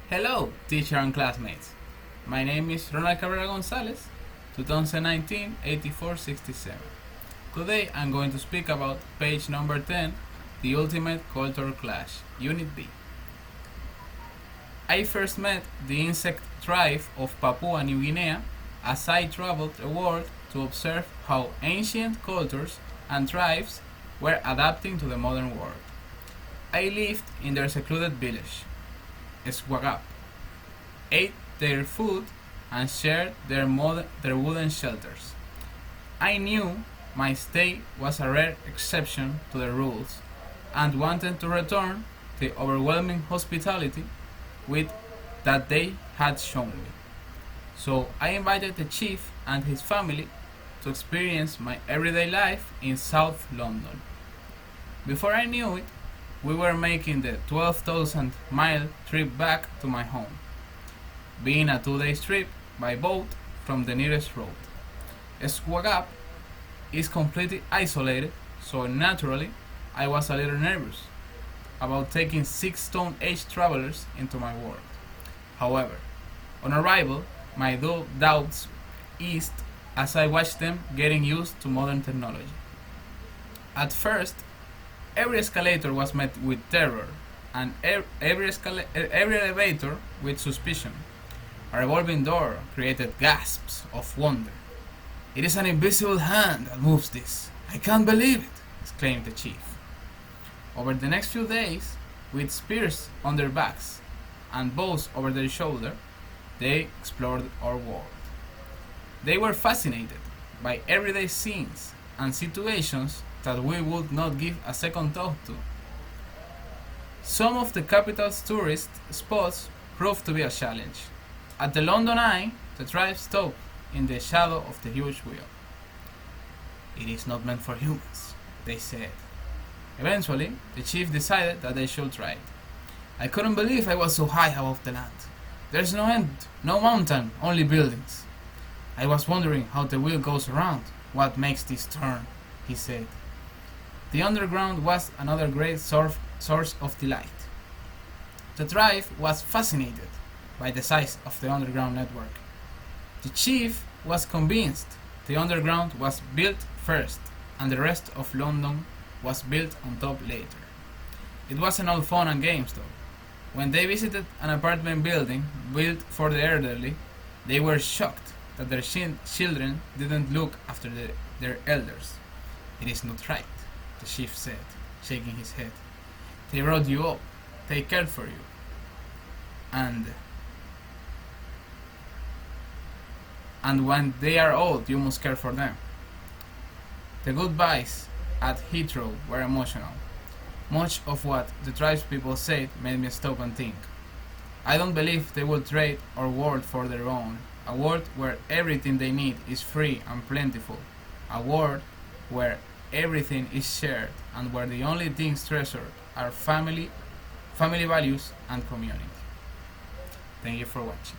Hello, teacher and classmates. My name is Ronald Cabrera Gonzalez, 2019-8467. Today I'm going to speak about page number 10, The Ultimate Culture Clash, Unit B. I first met the insect tribe of Papua New Guinea as I traveled the world to observe how ancient cultures and tribes were adapting to the modern world. I lived in their secluded village, Swagap, ate their food, and shared their wooden shelters. I knew my stay was a rare exception to the rules and wanted to return the overwhelming hospitality with that they had shown me. So I invited the chief and his family to experience my everyday life in South London. Before I knew it, we were making the 12,000-mile trip back to my home, being a 2-day trip by boat from the nearest road. Swagap is completely isolated, so naturally I was a little nervous about taking 6 stone-age travelers into my world. However, on arrival, my doubts eased as I watched them getting used to modern technology. At first, every escalator was met with terror, and every elevator with suspicion. A revolving door created gasps of wonder. "It is an invisible hand that moves this. I can't believe it!" exclaimed the chief. Over the next few days, with spears on their backs and bows over their shoulder, they explored our world. They were fascinated by everyday scenes and situations that we would not give a second thought to. Some of the capital's tourist spots proved to be a challenge. At the London Eye, the tribe stopped in the shadow of the huge wheel. "It is not meant for humans," they said. Eventually, the chief decided that they should try it. I couldn't believe I was so high above the land. "There's no end, no mountain, only buildings." I was wondering how the wheel goes around, what makes this turn, he said. The underground was another great source of delight. The tribe was fascinated by the size of the underground network. The chief was convinced the underground was built first and the rest of London was built on top later. It wasn't all fun and games though. When they visited an apartment building built for the elderly, they were shocked that their children didn't look after their elders. "It is not right," the chief said, shaking his head. "They brought you up, they cared for you, and when they are old, you must care for them." The goodbyes at Heathrow were emotional. Much of what the tribespeople said made me stop and think. I don't believe they will trade our world for their own, a world where everything they need is free and plentiful, a world where everything is shared and where the only things treasured are family values and community. Thank you for watching.